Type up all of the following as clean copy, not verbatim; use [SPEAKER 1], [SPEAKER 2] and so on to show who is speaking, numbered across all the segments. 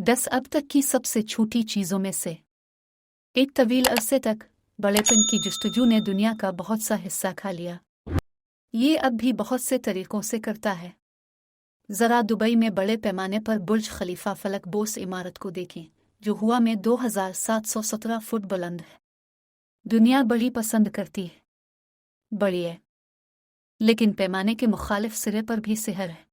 [SPEAKER 1] 10 अब तक की सबसे छोटी चीज़ों में से। एक तवील अरसे तक बड़ेपन की जस्तजू ने दुनिया का बहुत सा हिस्सा खा लिया। ये अब भी बहुत से तरीकों से करता है। ज़रा दुबई में बड़े पैमाने पर बुर्ज खलीफा फलक बोस इमारत को देखें, जो हुआ में 2717 फुट बुलंद है। दुनिया बड़ी पसंद करती है, बड़ी है, लेकिन पैमाने के मुखालिफ सिरे पर भी सिहर है।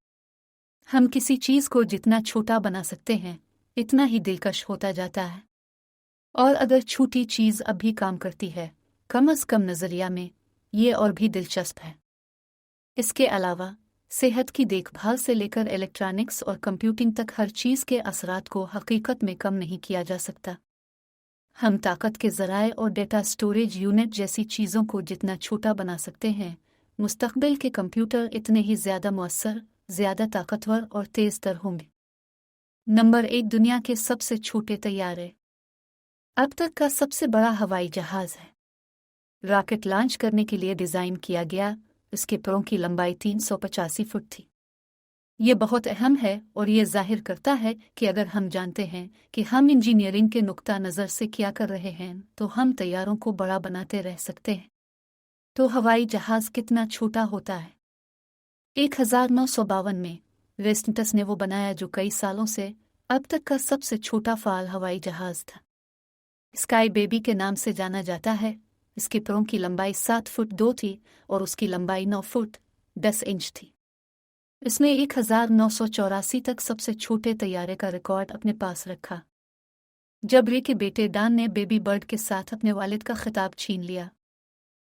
[SPEAKER 1] हम किसी चीज़ को जितना छोटा बना सकते हैं, इतना ही दिलकश होता जाता है। और अगर छोटी चीज़ अब भी काम करती है, कम अज़ कम नज़रिया में, ये और भी दिलचस्प है। इसके अलावा सेहत की देखभाल से लेकर इलेक्ट्रॉनिक्स और कंप्यूटिंग तक हर चीज़ के असरात को हकीकत में कम नहीं किया जा सकता। हम ताकत के ज़राए और डेटा स्टोरेज यूनिट जैसी चीज़ों को जितना छोटा बना सकते हैं, मुस्तक़बिल के कंप्यूटर इतने ही ज़्यादा मुअस्सर, ज़्यादा ताकतवर और तेज़ तर होंगे। नंबर 1 दुनिया के सबसे छोटे तैयारे। अब तक का सबसे बड़ा हवाई जहाज़ है। रॉकेट लॉन्च करने के लिए डिज़ाइन किया गया, इसके परों की लंबाई 385 फुट थी। ये बहुत अहम है और ये जाहिर करता है कि अगर हम जानते हैं कि हम इंजीनियरिंग के नुक्ता नज़र से क्या कर रहे हैं, तो हम तैयारों को बड़ा बनाते रह सकते हैं। तो हवाई जहाज़ कितना छोटा होता है? 1952 में वेस्टनटस ने वो बनाया जो कई सालों से अब तक का सबसे छोटा फ़ाल हवाई जहाज़ था। स्काई बेबी के नाम से जाना जाता है। इसके परों की लंबाई 7 फुट 2 थी और उसकी लंबाई 9 फुट 10 इंच थी। इसने 1984 तक सबसे छोटे तैयारे का रिकॉर्ड अपने पास रखा, जब रे के बेटे डॉन ने बेबी बर्ड के साथ अपने वालिद का खिताब छीन लिया।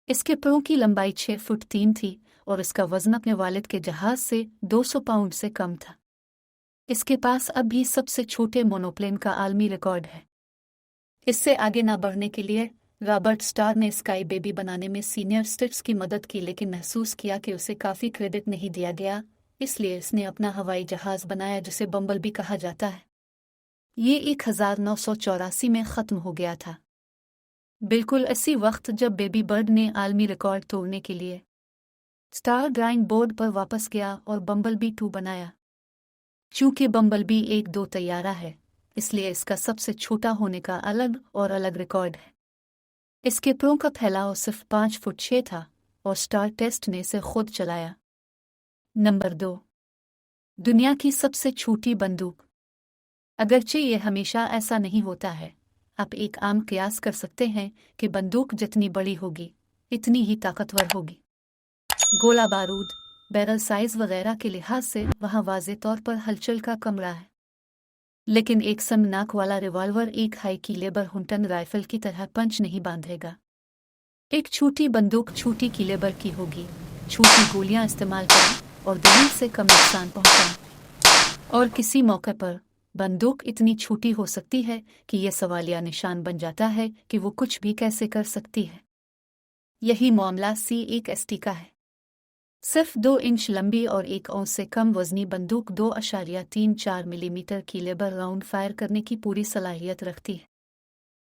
[SPEAKER 1] इसके परों की लंबाई 6 फुट 3 थी और इसका वजन अपने वालिद के जहाज से 200 पाउंड से कम था। इसके पास अब भी सबसे छोटे मोनोप्लेन का आलमी रिकॉर्ड है। इससे आगे ना बढ़ने के लिए रॉबर्ट स्टार ने स्काई बेबी बनाने में सीनियर स्टिट्स की मदद की, लेकिन महसूस किया कि उसे काफ़ी क्रेडिट नहीं दिया गया, इसलिए इसने अपना हवाई जहाज़ बनाया जिसे बम्बलबी कहा जाता है। ये 1984 में ख़त्म हो गया था, बिल्कुल इसी वक्त जब बेबी बर्ड ने आलमी रिकॉर्ड तोड़ने के लिए स्टार ड्राइंग बोर्ड पर वापस गया और बम्बलबी 2 बनाया। चूंकि बम्बलबी 1-2 तैयारा है, इसलिए इसका सबसे छोटा होने का अलग और अलग रिकॉर्ड है। इसके परों का फैलाव सिर्फ 5 फुट 6 था और स्टार टेस्ट ने इसे खुद चलाया। नंबर 2 दुनिया की सबसे छोटी बंदूक। अगरचे ये हमेशा ऐसा नहीं होता है, आप एक आम कयास कर सकते हैं कि बंदूक जितनी बड़ी होगी, इतनी ही ताकतवर होगी। गोला बारूद, बैरल साइज वगैरह के लिहाज से वहाँ वाज़े तौर पर हलचल का कमरा है, लेकिन एक समनाक वाला रिवॉल्वर एक हाई कैलिबर हुंटन राइफल की तरह पंच नहीं बांधेगा। एक छोटी बंदूक छोटी कैलिबर की होगी, छोटी गोलियां इस्तेमाल करें और दिल से कम नुकसान पहुंचाएं। और किसी मौके पर बंदूक इतनी छोटी हो सकती है कि यह सवालिया निशान बन जाता है कि वो कुछ भी कैसे कर सकती है। यही मामला C1ST का है। सिर्फ 2 इंच लंबी और 1 औंस से कम वजनी बंदूक 2.34 मिलीमीटर कैलिबर राउंड फायर करने की पूरी सलाहियत रखती है।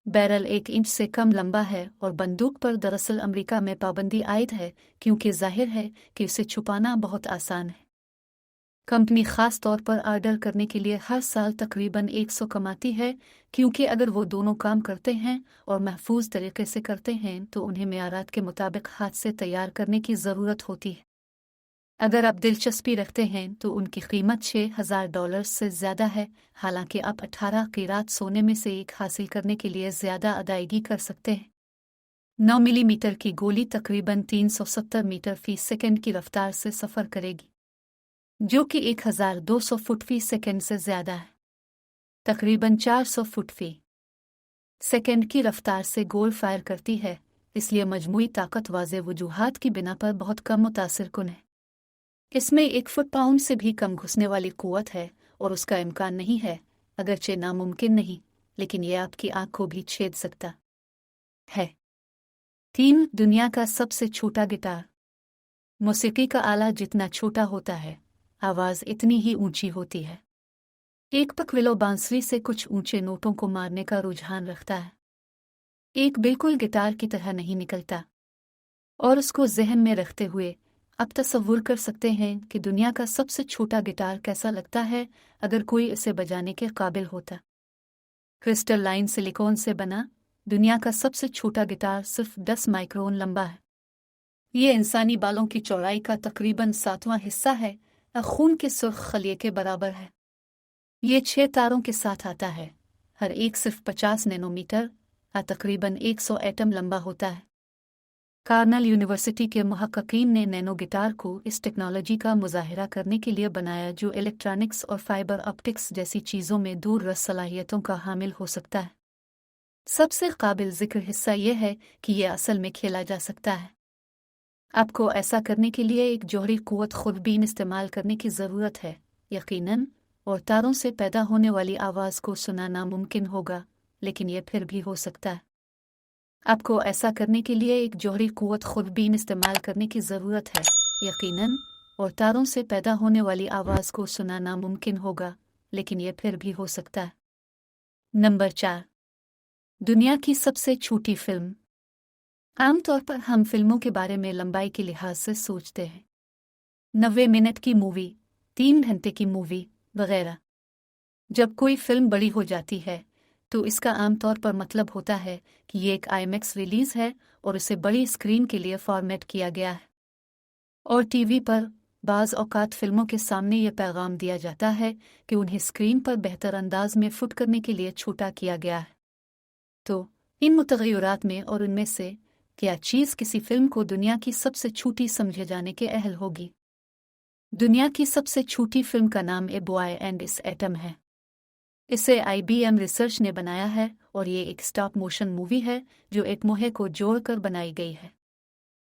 [SPEAKER 1] बैरल 1 इंच से कम लंबा है और बंदूक पर दरअसल अमेरिका में पाबंदी आयद है, क्योंकि जाहिर है कि उसे छुपाना बहुत आसान है। कंपनी खास तौर पर ऑर्डर करने के लिए हर साल तकरीबन 100 कमाती है, क्योंकि अगर वो दोनों काम करते हैं और महफूज तरीके से करते हैं तो उन्हें मेयारात के मुताबिक हाथ से तैयार करने की ज़रूरत होती है। अगर आप दिलचस्पी रखते हैं तो उनकी कीमत $6,000 से ज़्यादा है, हालांकि आप 18 कीरात सोने में से एक हासिल करने के लिए ज़्यादा अदायगी कर सकते हैं। 9 मिलीमीटर की गोली तकरीबन 370 मीटर फी सेकंड की रफ्तार से सफ़र करेगी, जो कि 1200 फुट फी सेकंड से ज़्यादा है। तकरीबन 400 फुट फी सेकंड की रफ्तार से गोल फायर करती है, इसलिए मजमूई ताकत वाज़े वजूहात की बिना पर बहुत कम मुतासिर कुन है। इसमें 1 फुट पाउंड से भी कम घुसने वाली कुव्वत है और उसका इम्कान नहीं है, अगरचे नामुमकिन नहीं, लेकिन यह आपकी आँख को भी छेद सकता है। 3 दुनिया का सबसे छोटा गिटार। मौसीकी का आला जितना छोटा होता है, आवाज़ इतनी ही ऊंची होती है। एक पकविलो बांसुरी से कुछ ऊंचे नोटों को मारने का रुझान रखता है। एक बिल्कुल गिटार की तरह नहीं निकलता, और उसको जहन में रखते हुए आप तसव्वुर कर सकते हैं कि दुनिया का सबसे छोटा गिटार कैसा लगता है अगर कोई इसे बजाने के काबिल होता। क्रिस्टलाइन सिलिकॉन से बना दुनिया का सबसे छोटा गिटार सिर्फ 10 माइक्रोन लंबा है। ये इंसानी बालों की चौड़ाई का तकरीबन 7वां हिस्सा है और खून के सुर्ख खलिए के बराबर है। ये 6 तारों के साथ आता है, हर एक सिर्फ 50 नैनोमीटर और तकरीबन 100 एटम लंबा होता है। कार्नेल यूनिवर्सिटी के मुहक्किकीन ने नैनो गिटार को इस टेक्नोलॉजी का मुजाहिरा करने के लिए बनाया जो इलेक्ट्रॉनिक्स और फाइबर ऑप्टिक्स जैसी चीज़ों में दूर रस सलाहियतों का हामिल हो सकता है। सबसे काबिल जिक्र हिस्सा यह है कि यह असल में खेला जा सकता है। आपको ऐसा करने के लिए एक जौहरी क़ुव्वत खुदबीन इस्तेमाल करने की ज़रूरत है, यकीनन, और तारों से पैदा होने वाली आवाज़ को सुना नामुमकिन होगा, लेकिन यह फिर भी हो सकता है। आपको ऐसा करने के लिए एक जौहरी क़ुव्वत खुदबीन इस्तेमाल करने की ज़रूरत है, यकीनन, और तारों से पैदा होने वाली आवाज़ को सुना नामुमकिन होगा, लेकिन यह फिर भी हो सकता है। नंबर 4, दुनिया की सबसे छोटी फिल्म। आमतौर पर हम फिल्मों के बारे में लंबाई के लिहाज से सोचते हैं, 90 मिनट की मूवी, 3 घंटे की मूवी वगैरह। जब कोई फिल्म बड़ी हो जाती है तो इसका आमतौर पर मतलब होता है कि ये एक आईमैक्स रिलीज़ है और इसे बड़ी स्क्रीन के लिए फॉर्मेट किया गया है। और टीवी पर बाज़ औक़ात फिल्मों के सामने ये पैगाम दिया जाता है कि उन्हें स्क्रीन पर बेहतर अंदाज में फुट करने के लिए छोटा किया गया है। तो इन मुतग़य्यरात में और उनमें से क्या चीज़ किसी फिल्म को दुनिया की सबसे छोटी समझे जाने के अहल होगी? दुनिया की सबसे छोटी फिल्म का नाम a boy and it's atom है। इसे IBM रिसर्च ने बनाया है और ये एक स्टॉप मोशन मूवी है जो एटमोहे को जोड़कर बनाई गई है।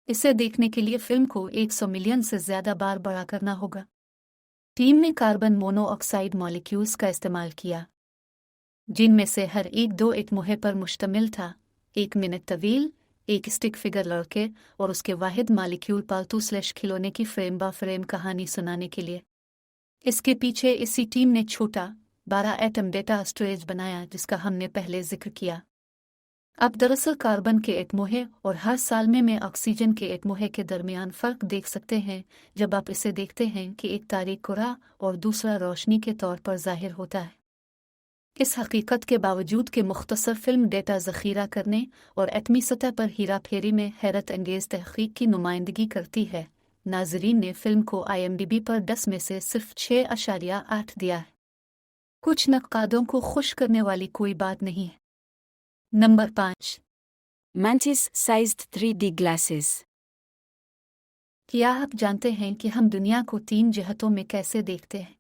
[SPEAKER 1] इसे देखने के लिए फिल्म को 100 मिलियन से ज़्यादा बार बड़ा करना होगा। टीम ने कार्बन मोनोऑक्साइड मॉलिक्यूल्स का इस्तेमाल किया, जिनमें से हर एक 2 एटमोहे पर मुश्तमिल था, 1 मिनट तवील, एक स्टिक फिगर लड़के और उसके वाहिद मॉलिक्यूल पालतू/खिलौने की फ्रेम बा फ्रेम कहानी सुनाने के लिए। इसके पीछे इसी टीम ने छोटा 12 एटम डेटा स्टोरेज बनाया जिसका हमने पहले जिक्र किया। आप दरअसल कार्बन के एटमोहे और हर सालमे में ऑक्सीजन के एटमोहे के दरमियान फ़र्क देख सकते हैं जब आप इसे देखते हैं कि एक तारीक कुरा और दूसरा रोशनी के तौर पर ज़ाहिर होता है। इस हकीकत के बावजूद कि मुख्तसर फिल्म डेटा ज़ख़ीरा करने और एटमी सतह पर हेरा फेरी में हैरत अंगेज़ तहक़ीक़ की नुमाइंदगी करती है, नाज़रीन ने फ़िल्म को IMDb पर 10 में से सिर्फ 6.8 दिया है। कुछ नक़ादों को खुश करने वाली कोई बात नहीं है। Number 5,
[SPEAKER 2] Mantis sized 3D glasses.
[SPEAKER 1] क्या आप जानते हैं कि हम दुनिया को 3 जिहतों में कैसे देखते हैं?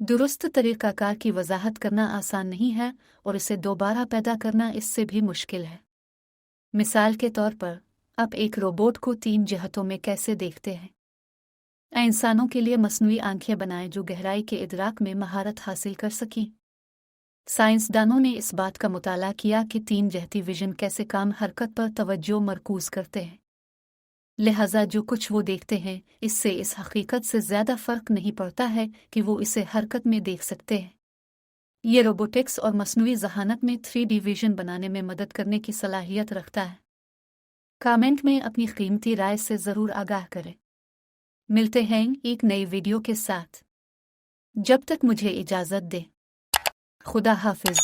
[SPEAKER 1] दुरुस्त तरीक़ाकार की वजाहत करना आसान नहीं है और इसे दोबारा पैदा करना इससे भी मुश्किल है। मिसाल के तौर पर, आप एक रोबोट को 3 जिहतों में कैसे देखते हैं? इंसानों के लिए मसनूई आंखें बनाएं जो गहराई के इदराक में महारत हासिल कर सकें। साइंसदानों ने इस बात का मुताला किया कि 3 जहती विजन कैसे काम हरकत पर तवज्जो मरकूज़ करते हैं। लिहाजा जो कुछ वो देखते हैं इससे इस हकीकत से ज़्यादा फ़र्क नहीं पड़ता है कि वो इसे हरकत में देख सकते हैं। ये रोबोटिक्स और मसनूई ज़हानत में 3D विजन बनाने में मदद करने की सलाहियत रखता है। कमेंट में अपनी कीमती राय से ज़रूर आगाह करें। मिलते हैं एक नई वीडियो के साथ। जब तक मुझे इजाज़त दें। खुदा हाफिज़।